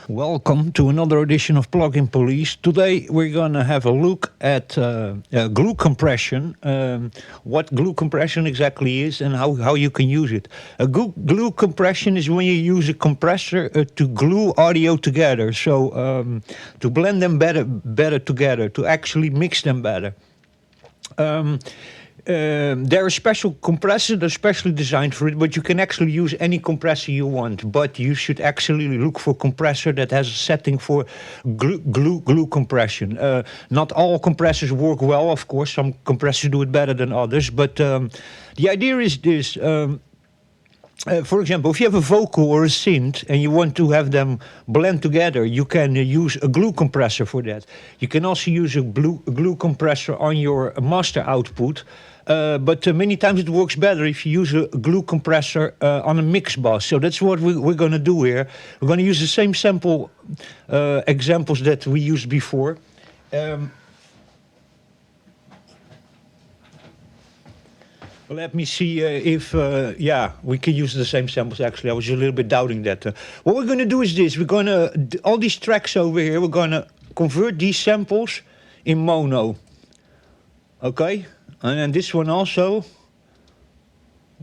Welcome to another edition of Plugin Police. Today we're going to have a look at glue compression, what glue compression exactly is and how you can use it. A glue compression is when you use a compressor to glue audio together, so to blend them better together, to actually mix them better. There are special compressors that are specially designed for it, but you can actually use any compressor you want. But you should actually look for a compressor that has a setting for glue compression. Not all compressors work well, of course. Some compressors do it better than others. But the idea is this. For example, if you have a vocal or a synth and you want to have them blend together, you can use a glue compressor for that. You can also use a glue compressor on your master output. But many times it works better if you use a glue compressor on a mix bus. So that's what we're going to do here. We're going to use the same sample examples that we used before. Let me see if, yeah, we can use the same samples actually. I was a little bit doubting that. What we're going to do is this. We're going to, all these tracks over here, we're going to convert these samples in mono. Okay? And then this one also.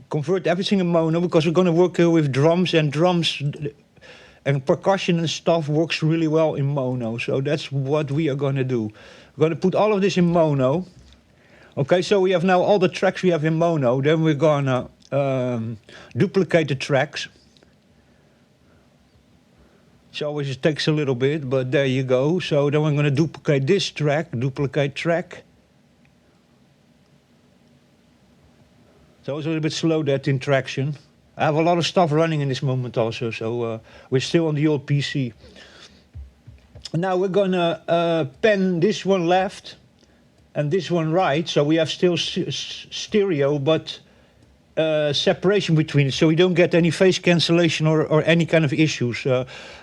Convert everything in mono because we're going to work here with drums and percussion and stuff works really well in mono. So that's what we are going to do. We're going to put all of this in mono. Okay, so we have now all the tracks we have in mono. Then we're gonna duplicate the tracks. So always it takes a little bit, but there you go. So then we're gonna duplicate this track, duplicate track. So it's a little bit slow, that interaction. I have a lot of stuff running in this moment also, so we're still on the old PC. Now we're gonna pen this one left and this one right, so we have still stereo, but separation between it, so we don't get any phase cancellation or any kind of issues.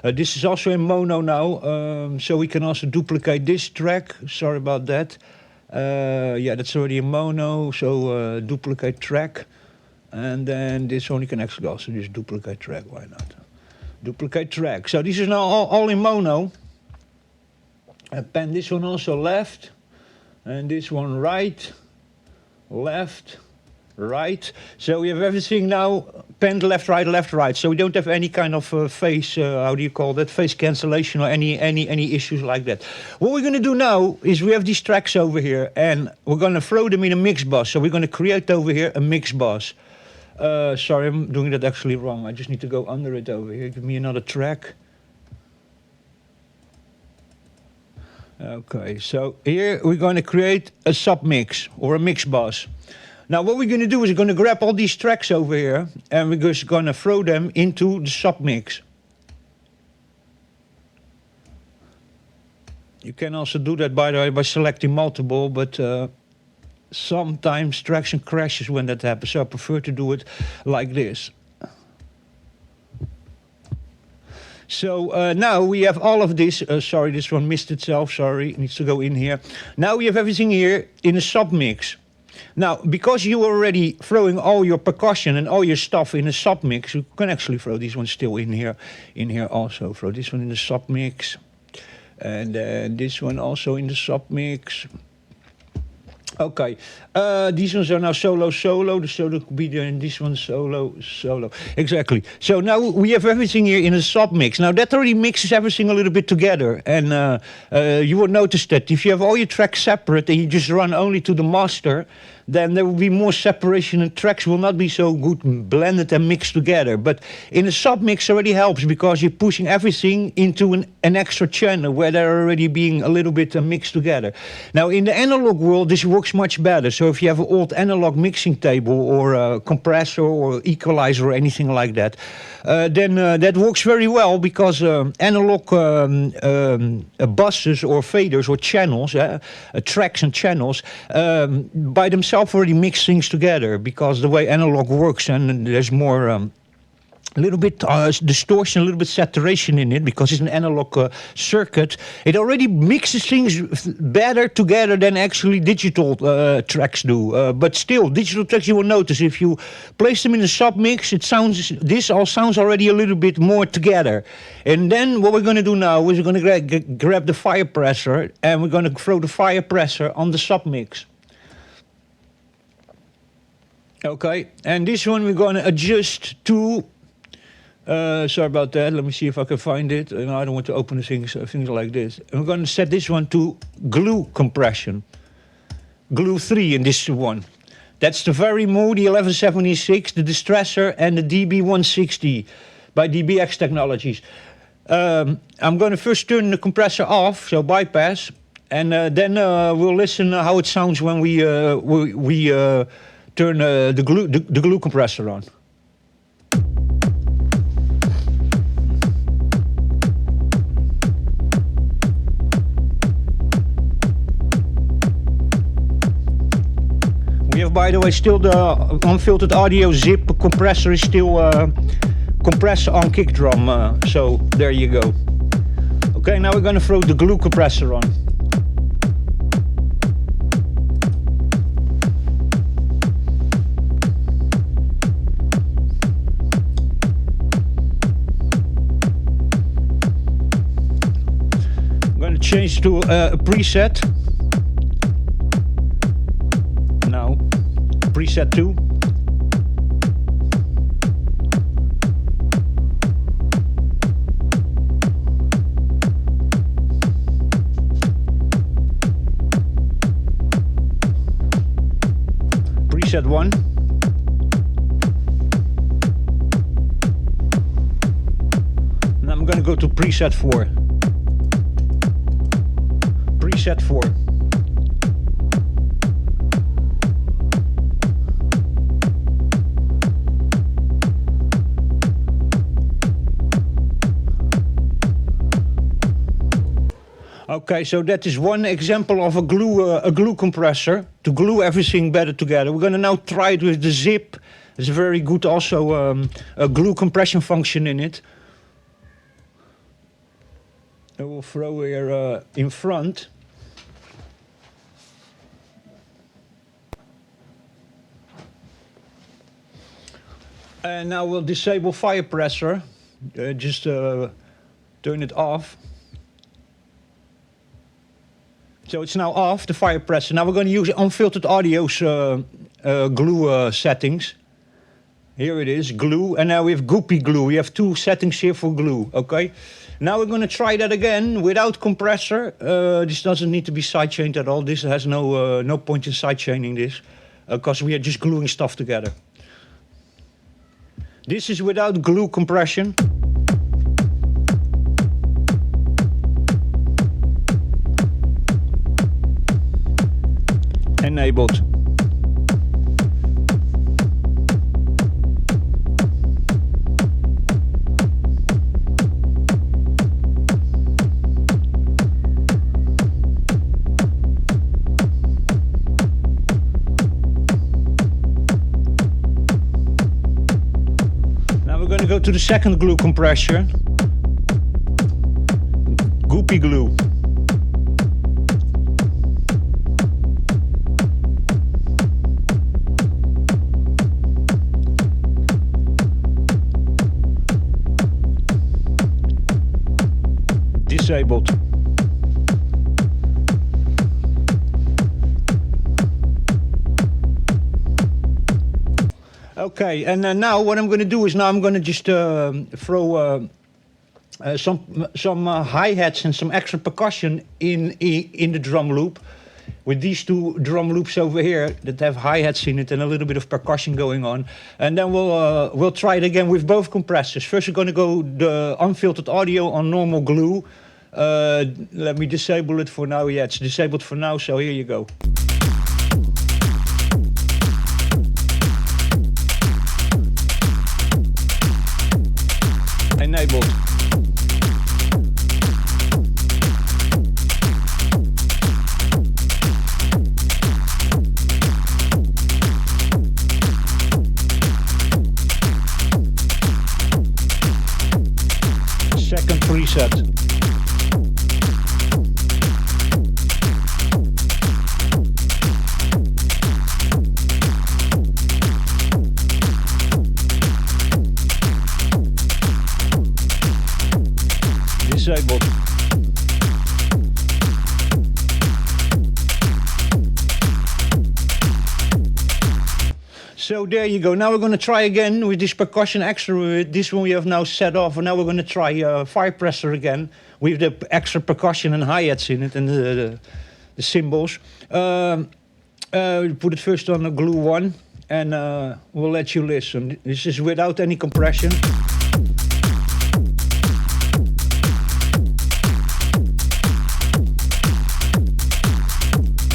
This is also in mono now, so we can also duplicate this track. Sorry about that. Yeah, that's already in mono, so duplicate track. And then this one you can actually also just duplicate track, why not? Duplicate track. So this is now all in mono. Pen this one also left. And this one right, left, right. So we have everything now penned left, right. So we don't have any kind of phase, how do you call that, phase cancellation or any issues like that. What we're going to do now is we have these tracks over here and we're going to throw them in a mix bus. So we're going to create over here a mix bus. Sorry, I'm doing that actually wrong. I just need to go under it over here. Give me another track. Okay, so here we're going to create a submix or a mix bus. Now what we're going to do is we're going to grab all these tracks over here and we're just going to throw them into the submix. You can also do that, by the way, by selecting multiple, but sometimes traction crashes when that happens, so I prefer to do it like this. So now we have all of this. Sorry, this one missed itself. Sorry, it needs to go in here. Now we have everything here in a submix. Now, because you are already throwing all your percussion and all your stuff in a submix, you can actually throw these ones still in here. In here also, throw this one in the submix, and this one also in the submix. Okay, these ones are now solo. The solo could be there, and this one solo. Exactly. So now we have everything here in a submix. Now that already mixes everything a little bit together, and you will notice that if you have all your tracks separate and you just run only to the master, then there will be more separation and tracks will not be so good blended and mixed together. But in a submix already helps because you're pushing everything into an extra channel where they're already being a little bit mixed together. Now in the analog world this works much better. So if you have an old analog mixing table or a compressor or equalizer or anything like that, then that works very well because analog buses or faders or channels, tracks and channels, by themselves already mix things together because the way analog works, and there's more a little bit distortion, a little bit saturation in it because it's an analog circuit. It already mixes things better together than actually digital tracks do. But still, digital tracks you will notice if you place them in a submix, this all sounds already a little bit more together. And then what we're going to do now is we're going to grab the fire pressor and we're going to throw the fire pressor on the submix. Okay, and this one we're going to adjust to. Sorry about that. Let me see if I can find it. And I don't want to open the things like this. And we're going to set this one to glue compression. Glue 3 in this one. That's the Varimu, the 1176, the Distressor, and the DB160 by DBX Technologies. I'm going to first turn the compressor off, so bypass, and then we'll listen how it sounds when we turn the glue compressor on. We have, by the way, still the unfiltered audio zip compressor is still compressed on kick drum, so there you go. Okay, now we're going to throw the glue compressor on. I'm going to change to a preset. Now, preset 2. Preset 1. Now I'm going to go to preset 4. Preset 4. Okay, so that is one example of a glue compressor to glue everything better together. We're going to now try it with the zip. There's a very good also a glue compression function in it. I will throw here in front. And now we'll disable fire pressor. Just turn it off. So it's now off, the fire pressor. Now we're going to use unfiltered audio's glue settings. Here it is, glue, and now we have goopy glue. We have 2 settings here for glue, okay? Now we're going to try that again without compressor. This doesn't need to be sidechained at all. This has no point in sidechaining this, because we are just gluing stuff together. This is without glue compression. Enabled. Now we're going to go to the second glue compressor. Goopy glue. Disabled. Okay, and now what I'm going to do is now I'm going to just throw some hi-hats and some extra percussion in the drum loop with these 2 drum loops over here that have hi-hats in it and a little bit of percussion going on. And then we'll try it again with both compressors. First we're going to go the unfiltered audio on normal glue. Let me disable it for now. Yeah, it's disabled for now, so here you go. Enabled. preset. Disabled. So there you go. Now we're going to try again with this percussion extra. This one we have now set off, and now we're going to try Firepressor again with the extra percussion and hi-hats in it and the cymbals. Put it first on the glue one, and we'll let you listen. This is without any compression.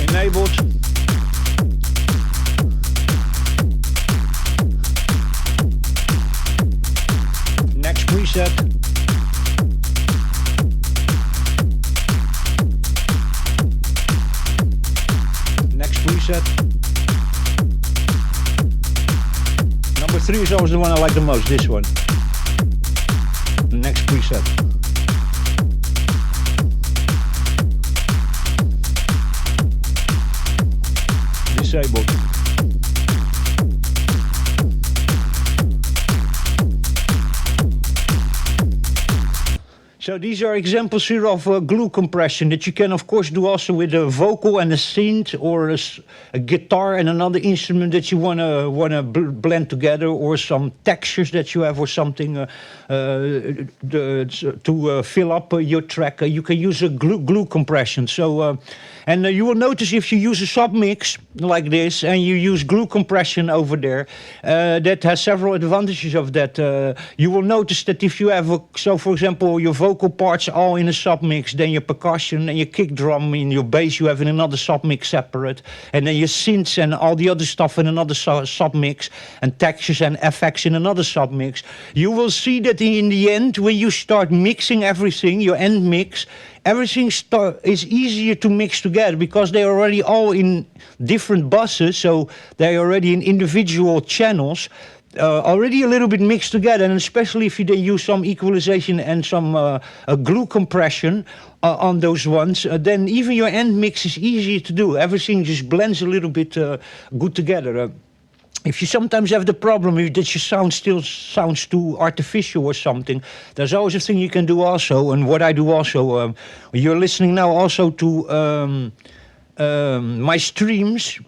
Enabled. Next preset. Next preset. Number 3 is always the one I like the most, this one. Next preset. Disabled. So these are examples here of glue compression that you can of course do also with a vocal and a synth, or a guitar and another instrument that you wanna blend together, or some textures that you have or something to fill up your track. You can use a glue compression. So and you will notice if you use a submix like this and you use glue compression over there, that has several advantages of that. You will notice that if you have, so for example, your vocal parts all in a submix, then your percussion and your kick drum in your bass you have in another submix separate, and then your synths and all the other stuff in another submix, and textures and effects in another submix. You will see that in the end, when you start mixing everything, your end mix, everything is easier to mix together because they're already all in different buses, so they're already in individual channels, already a little bit mixed together, and especially if you then use some equalization and some glue compression on those ones, then even your end mix is easier to do. Everything just blends a little bit good together. If you sometimes have the problem that your sound still sounds too artificial or something, there's always a thing you can do also, and what I do also, you're listening now also to my streams.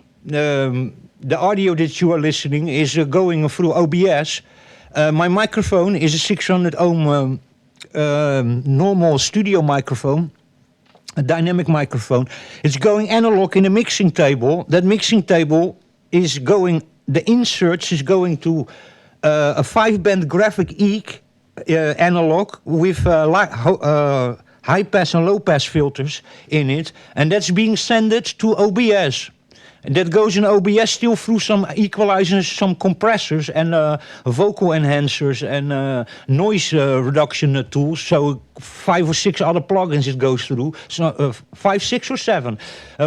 The audio that you are listening is going through OBS. My microphone is a 600 ohm normal studio microphone, a dynamic microphone. It's going analog in a mixing table. That mixing table is going, the inserts is going to a 5-band graphic EEG analog with high pass and low pass filters in it, and that's being sent to OBS. And that goes in OBS still through some equalizers, some compressors, and vocal enhancers and noise reduction tools. So 5 or 6 other plugins it goes through. So 5, 6 or 7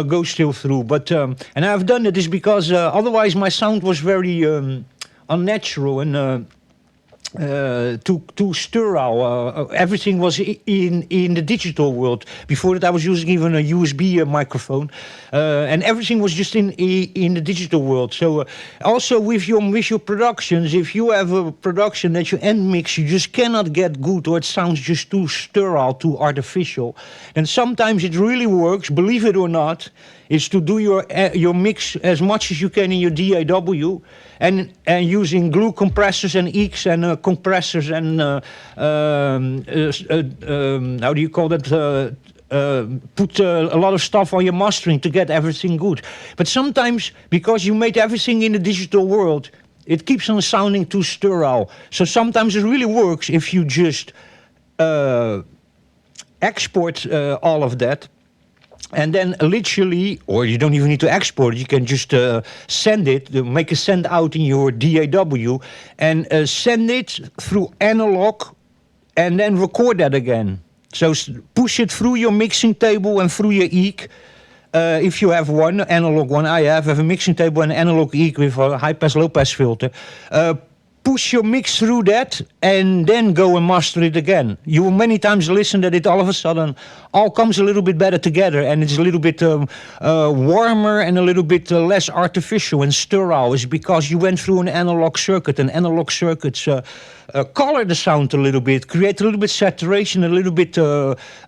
goes still through. But and I've done it is because otherwise my sound was very unnatural and too sterile. Everything was in the digital world. Before that I was using even a USB microphone, and everything was just in the digital world. So also with your productions, if you have a production that you end mix, you just cannot get good, or it sounds just too sterile, too artificial. And sometimes it really works, believe it or not, is to do your mix as much as you can in your DAW, and using glue compressors and EEGs and compressors and how do you call that? Put a lot of stuff on your mastering to get everything good. But sometimes, because you made everything in the digital world, it keeps on sounding too sterile. So sometimes it really works if you just export all of that. And then literally, or you don't even need to export it, you can just send it, make a send out in your DAW, and send it through analog, and then record that again. So push it through your mixing table and through your EEG. If you have one, analog one, I have a mixing table and analog EEG with a high-pass, low-pass filter. push your mix through that and then go and master it again. You will many times listen that it all of a sudden all comes a little bit better together, and it's a little bit warmer and a little bit less artificial and sterile. Is because you went through an analog circuit, and analog circuits color the sound a little bit, create a little bit saturation, a little bit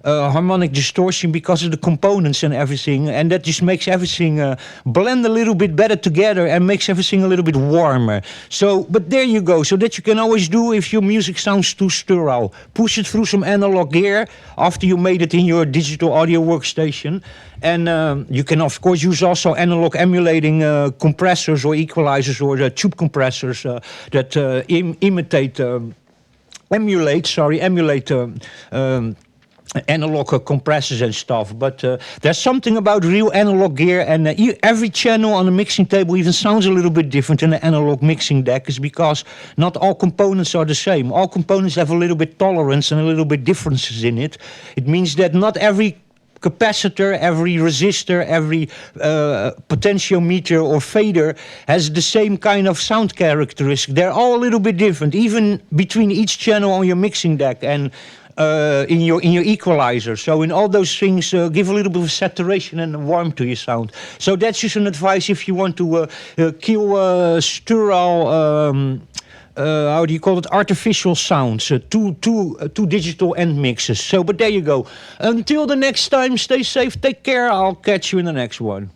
harmonic distortion because of the components and everything, and that just makes everything blend a little bit better together and makes everything a little bit warmer. So, but there you go. So that you can always do if your music sounds too sterile. Push it through some analog gear after you made it in your digital audio workstation. And you can, of course, use also analog emulating compressors or equalizers or tube compressors that emulate analog compressors and stuff. But there's something about real analog gear, and every channel on the mixing table even sounds a little bit different in the analog mixing deck, is because not all components are the same. All components have a little bit tolerance and a little bit differences in it. It means that not every capacitor, every resistor, every potentiometer or fader has the same kind of sound characteristic. They're all a little bit different, even between each channel on your mixing deck and in your equalizer. So in all those things, give a little bit of saturation and warmth to your sound. So that's just an advice if you want to kill sterile. How do you call it? Artificial sounds, two digital end mixes. So, but there you go. Until the next time, stay safe, take care. I'll catch you in the next one.